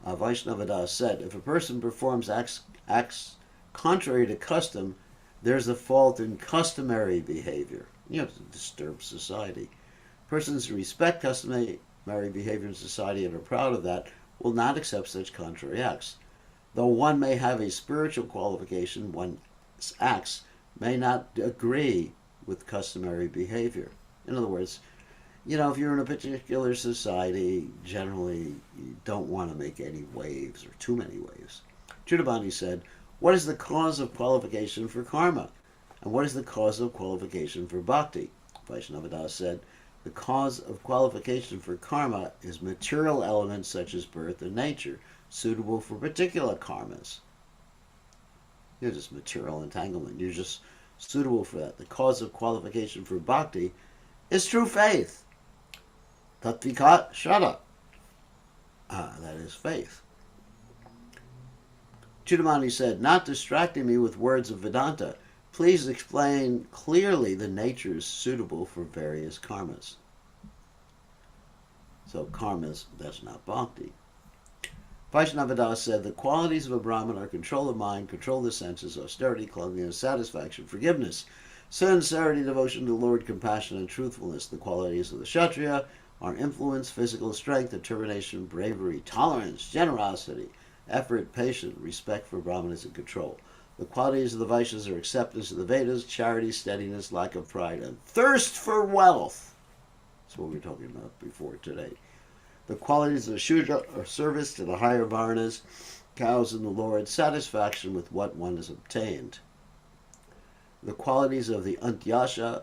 Vaishnavada said, if a person performs acts contrary to custom, there's a fault in customary behavior. To disturb society. Persons who respect customary behavior in society and are proud of that will not accept such contrary acts. Though one may have a spiritual qualification, one's acts may not agree with customary behavior. In other words, if you're in a particular society, generally you don't want to make any waves or too many waves. Chudamani said, what is the cause of qualification for karma? And what is the cause of qualification for bhakti? Vaishnavada said, the cause of qualification for karma is material elements such as birth and nature, suitable for particular karmas. You're just material entanglement. You're just suitable for that. The cause of qualification for bhakti is true faith. Tattvika Shraddha. That is faith. Chudamani said, not distracting me with words of Vedanta, please explain clearly the natures suitable for various karmas. So karmas, that's not bhakti. Vaishnavada said, the qualities of a Brahman are control of mind, control of the senses, austerity, cleanliness, satisfaction, forgiveness, sincerity, devotion to the Lord, compassion, and truthfulness. The qualities of the Kshatriya are influence, physical strength, determination, bravery, tolerance, generosity, effort, patience, respect for Brahmanas, and control. The qualities of the Vaishyas are acceptance of the Vedas, charity, steadiness, lack of pride, and thirst for wealth. That's what we were talking about before today. The qualities of the Shudra are service to the higher Varnas, cows in the Lord, satisfaction with what one has obtained. The qualities of the Antyasha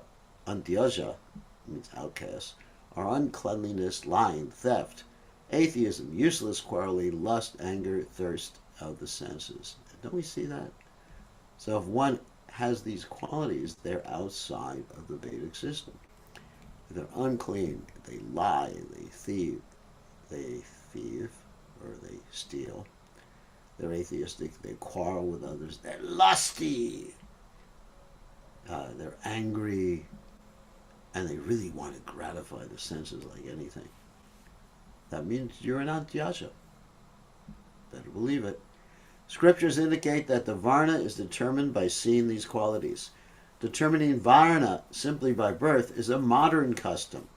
means outcast, are uncleanliness, lying, theft, atheism, useless quarreling, lust, anger, thirst of the senses. Don't we see that? So if one has these qualities, they're outside of the Vedic system. They're unclean, they lie, they thieve, or they steal. They're atheistic, they quarrel with others, they're lusty, they're angry, and they really want to gratify the senses like anything. That means you're an Antyasha. Better believe it. Scriptures indicate that the Varna is determined by seeing these qualities. Determining Varna simply by birth is a modern custom.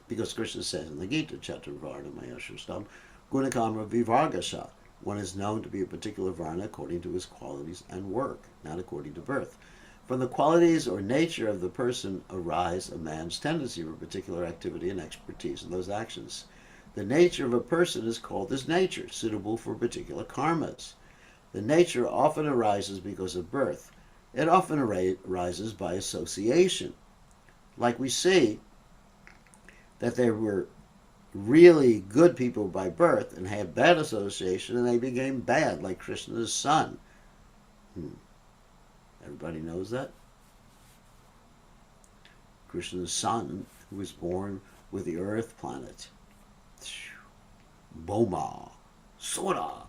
Because Krishna says in the Gita, Chatra Varna Mayashustam, Gunakamra Vivargasha. One is known to be a particular Varna according to his qualities and work, not according to birth. From the qualities or nature of the person arise a man's tendency for particular activity and expertise in those actions. The nature of a person is called his nature, suitable for particular karmas. The nature often arises because of birth. It often arises by association. Like we see that there were really good people by birth and had bad association and they became bad, like Krishna's son. Everybody knows that? Krishna's son, who was born with the earth planet. Boma, Sora.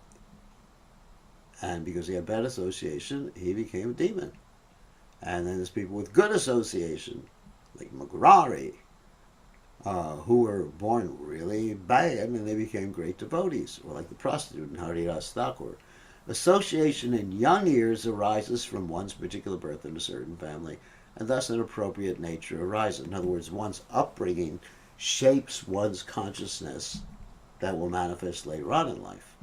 And because he had bad association, he became a demon. And then there's people with good association, like Magarari, who were born really bad and they became great devotees, or like the prostitute in Haridas Thakur. Association in young years arises from one's particular birth in a certain family, and thus an appropriate nature arises. In other words, one's upbringing shapes one's consciousness that will manifest later on in life.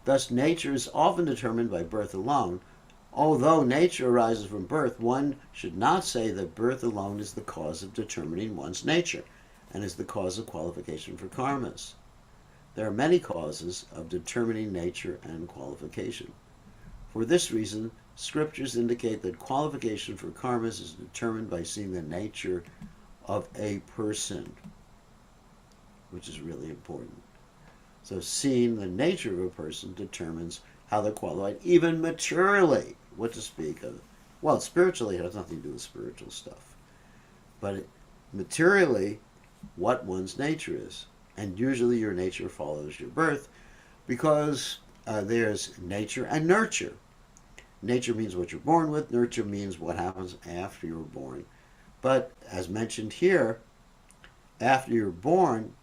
Thus, nature is often determined by birth alone. Although nature arises from birth, one should not say that birth alone is the cause of determining one's nature and is the cause of qualification for karmas. There are many causes of determining nature and qualification. For this reason, scriptures indicate that qualification for karmas is determined by seeing the nature of a person, which is really important. So seeing the nature of a person determines how they're qualified, even materially. What to speak of? Well, spiritually, it has nothing to do with spiritual stuff. But materially, what one's nature is. And usually your nature follows your birth because there's nature and nurture. Nature means what you're born with. Nurture means what happens after you're born. But as mentioned here, after you're born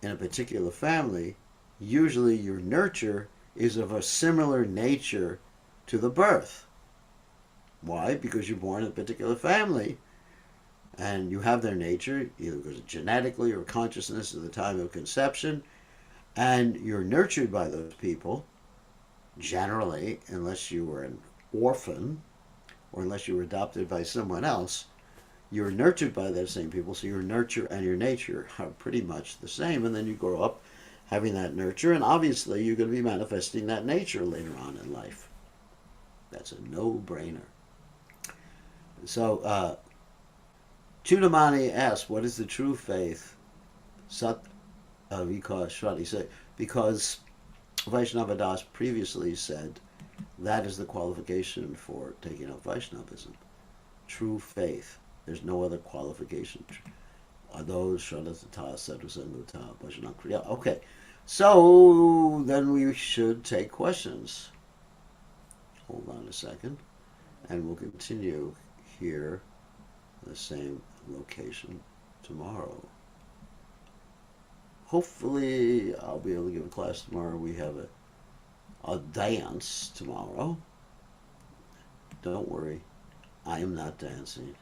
in a particular family, usually your nurture is of a similar nature to the birth. Why? Because you're born in a particular family and you have their nature, either because of genetically or consciousness at the time of conception, and you're nurtured by those people, generally, unless you were an orphan or unless you were adopted by someone else, you're nurtured by those same people, so your nurture and your nature are pretty much the same, and then you grow up having that nurture, and obviously you're going to be manifesting that nature later on in life. That's a no-brainer. So, Chudamani asks, what is the true faith? Sat Vikas Shwati said, because Vaishnava Das previously said that is the qualification for taking up Vaishnavism. True faith. There's no other qualification. Okay, so then we should take questions. Hold on a second, and we'll continue here in the same location tomorrow. Hopefully I'll be able to give a class tomorrow. We have a dance tomorrow. Don't worry, I am not dancing.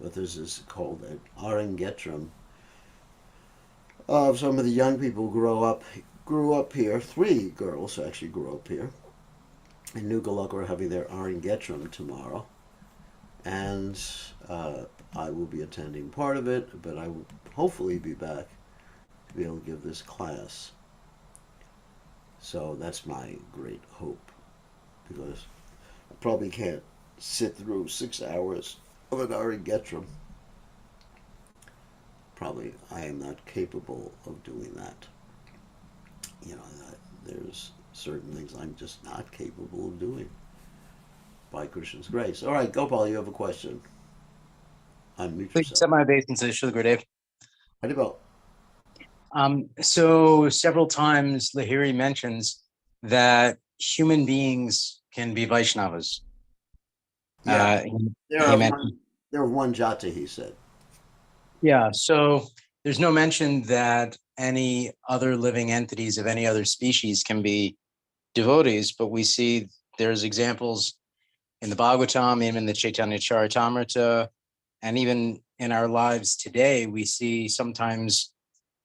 But there's this called an Arangetram. Some of the young people grew up here. 3 girls actually grew up here. In New Galuk are having their Arangetram tomorrow. And I will be attending part of it, but I will hopefully be back to be able to give this class. So that's my great hope, because I probably can't sit through 6 hours of an Arangetram. Probably I am not capable of doing that. You know, there's certain things I'm just not capable of doing. by Krishna's grace. All right, Gopal, you have a question. Unmute Please yourself. accept my obeisance, Srila Gurudev. Haribol. So several times Lahiri mentions that human beings can be Vaishnavas. Yeah, He mentioned, they're of one jata, he said. yeah. So there's no mention that any other living entities of any other species can be devotees, but we see there's examples in the Bhagavatam, even in the Chaitanya Charitamrita, and even in our lives today, we see sometimes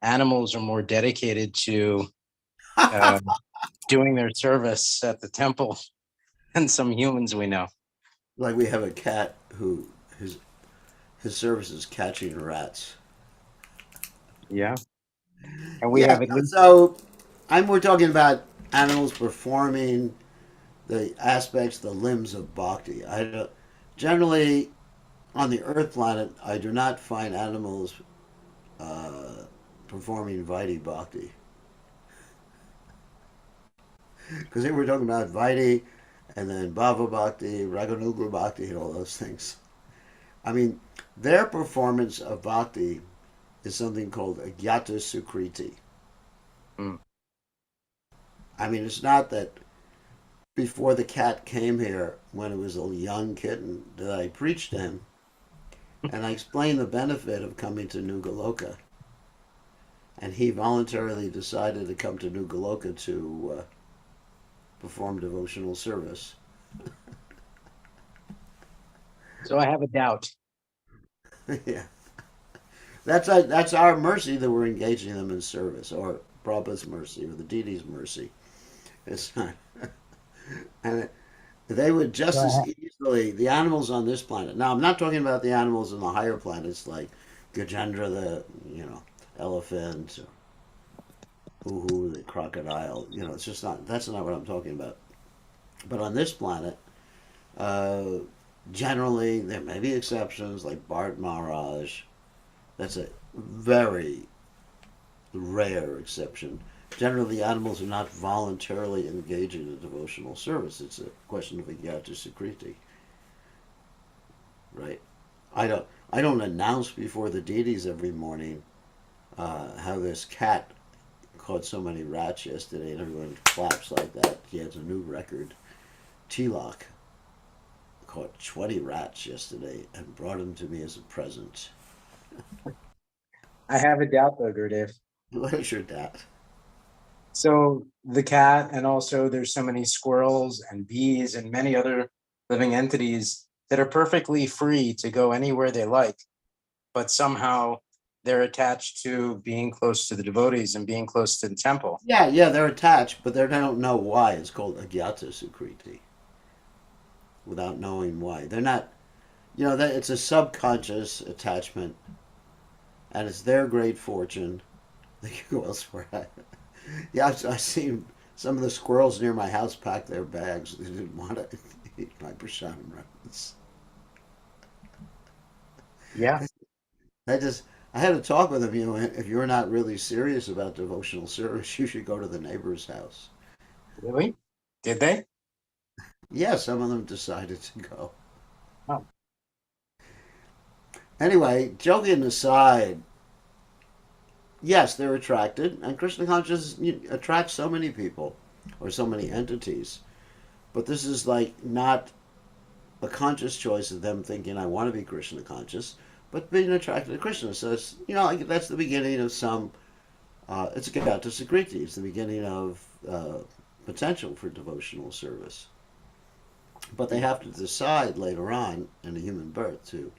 animals are more dedicated to doing their service at the temple than some humans we know. Like we have a cat who his service is catching rats. Yeah. And we Yeah, have at least, so we're talking about animals performing the aspects, the limbs of bhakti. I don't, generally on the Earth planet, I do not find animals performing Vaidhi bhakti because they were talking about Vaidhi and then Bhava bhakti, Raganuga bhakti, and all those things. I mean, their performance of bhakti is something called agyata sukriti. mm, I mean, it's not that before the cat came here when it was a young kitten that I preached to him and I explained the benefit of coming to New Goloka. And he voluntarily decided to come to New Goloka to perform devotional service. so I have a doubt. Yeah, that's our mercy that we're engaging them in service, or Prabhupada's mercy, or the deity's mercy. It's not, and they would just as easily the animals on this planet. Now, I'm not talking about the animals in the higher planets like Gajendra, the elephant, or Uhu, the crocodile. It's just not. That's not what I'm talking about. But on this planet, uh, generally there may be exceptions like Bart Maharaj. That's a very rare exception. Generally, the animals are not voluntarily engaging in devotional service. It's a question of agyata sukriti, right? I don't announce before the deities every morning how this cat caught so many rats yesterday, and everyone claps like that. He has a new record. Tilak caught 20 rats yesterday and brought them to me as a present. I have a doubt though, Gurudev. What is your doubt? So the cat, and also there's so many squirrels and bees and many other living entities that are perfectly free to go anywhere they like, but somehow they're attached to being close to the devotees and being close to the temple. Yeah, they're attached, but they don't know why. It's called agyata sukriti. Without knowing why, they're not. That it's a subconscious attachment, and it's their great fortune. They can go elsewhere. Yeah, I've seen some of the squirrels near my house pack their bags. They didn't want to eat my prashadam remnants. Yeah. I had to talk with them. If you're not really serious about devotional service, you should go to the neighbor's house. Really? Did they? Yeah, some of them decided to go. Oh. Anyway, joking aside, yes, they're attracted, and Krishna consciousness attracts so many people or so many entities. But this is like not a conscious choice of them thinking I want to be Krishna conscious, but being attracted to Krishna. So it's like that's the beginning of some. It's a Gata Sukriti. It's the beginning of potential for devotional service. But they have to decide later on in the human birth to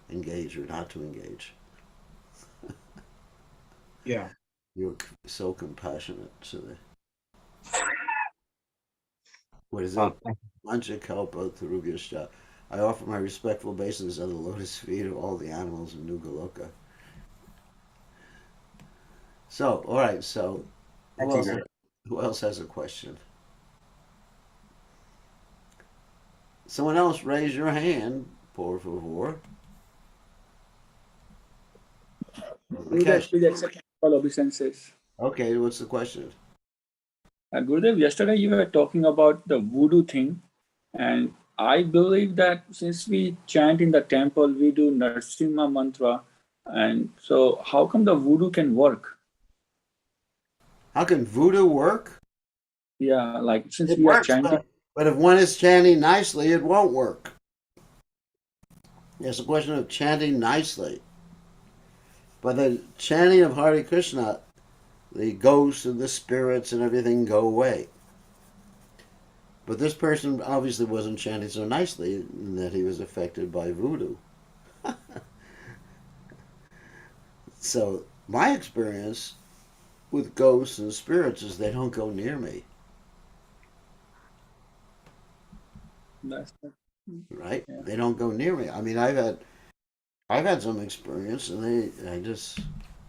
engage or not to engage. Yeah. You're so compassionate. So what is it? Well, Mancha kalpa tarubhyascha. I offer my respectful obeisance on the lotus feet of all the animals of New Goloka. So, all right. So, who thank you, else? Gurudev. Who else has a question? Someone else, raise your hand, por favor. Okay. Gurudev, please accept all obeisances. Okay. What's the question? Gurudev, yesterday you were talking about the voodoo thing, and I believe that since we chant in the temple, we do Narsimha mantra, and so how come the voodoo can work? How can voodoo work? Yeah, like since It we are works, chanting, but if one is chanting nicely, it won't work. It's a question of chanting nicely. By the chanting of Hare Krishna, the ghosts and the spirits and everything go away. But this person obviously wasn't chanting so nicely in that he was affected by voodoo. So my experience with ghosts and spirits is they don't go near me, that's right? yeah. They don't go near me. I mean, I've had some experience, and I just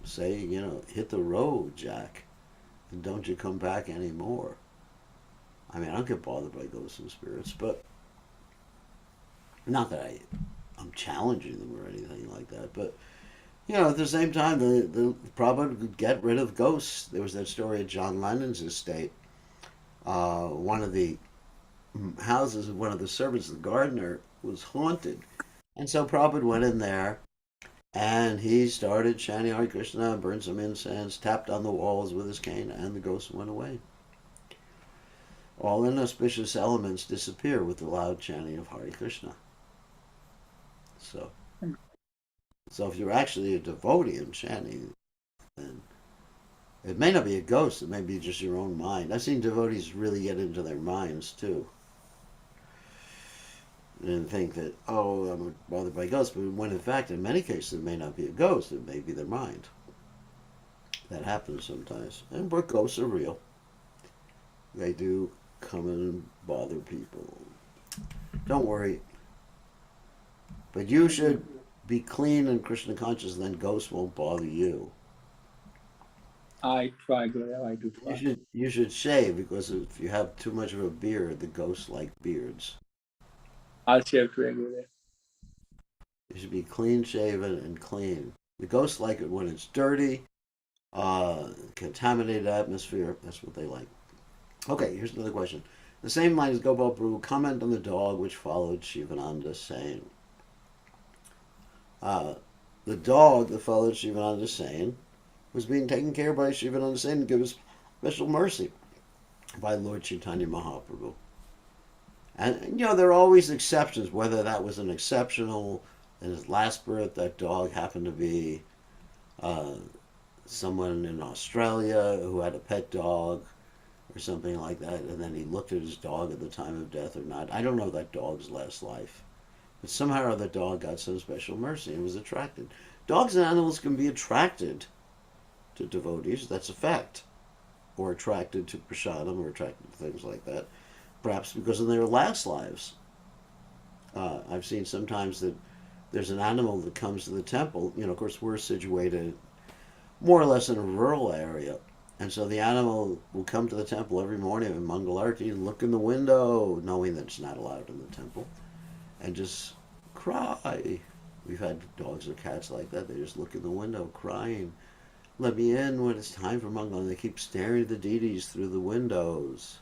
say, hit the road, Jack, and don't you come back anymore. I mean, I don't get bothered by ghosts and spirits, but not that I'm challenging them or anything like that. But at the same time, the Prabhupada could get rid of ghosts. There was that story at John Lennon's estate. One of the houses of one of the servants, the gardener, was haunted, and so Prabhupada went in there and he started chanting Hare Krishna, burned some incense, tapped on the walls with his cane, and the ghosts went away. All inauspicious elements disappear with the loud chanting of Hare Krishna. So, so if you're actually a devotee in chanting, then it may not be a ghost. It may be just your own mind. I've seen devotees really get into their minds too, and think that, oh, I'm bothered by ghosts, but when in fact, in many cases, it may not be a ghost. It may be their mind. That happens sometimes, and but ghosts are real. They do come and bother people. Don't worry. But you should be clean and Krishna conscious, then ghosts won't bother you. I try, Gurudev, I do You try. should shave, because if you have too much of a beard, the ghosts like beards. I'll share today, Gurudev. You should be clean shaven and clean. The ghosts like it when it's dirty, contaminated atmosphere. That's what they like. Okay, here's another question. The same line as Gopal Prabhu, comment on the dog which followed Shivananda, saying, the dog that followed Shivananda saying was being taken care of by Shivananda saying to give us special mercy by Lord Chaitanya Mahaprabhu. And there are always exceptions, whether that was an exceptional in his last birth, that dog happened to be someone in Australia who had a pet dog or something like that, and then he looked at his dog at the time of death or not. I don't know that dog's last life. But somehow or other, dog got some special mercy and was attracted. Dogs and animals can be attracted to devotees, that's a fact. Or attracted to prasadam, or attracted to things like that. Perhaps because in their last lives. I've seen sometimes that there's an animal that comes to the temple. Of course, we're situated more or less in a rural area. And so the animal will come to the temple every morning in Mangalarti and look in the window, knowing that it's not allowed in the temple, and just cry. We've had dogs or cats like that. They just look in the window crying, let me in when it's time for Mangal. And they keep staring at the deities through the windows.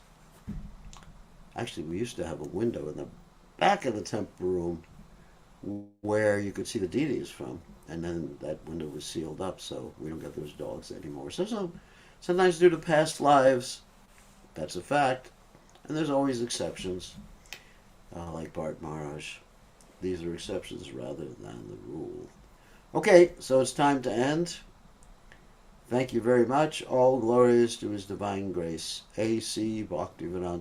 Actually, we used to have a window in the back of the temple room where you could see the deities from. And then that window was sealed up, so we don't get those dogs anymore. So sometimes due to past lives, that's a fact. And there's always exceptions, like Bart Maharaj. These are exceptions rather than the rule. Okay, so it's time to end. Thank you very much. All glories to His Divine Grace. A.C. Bhaktivedanta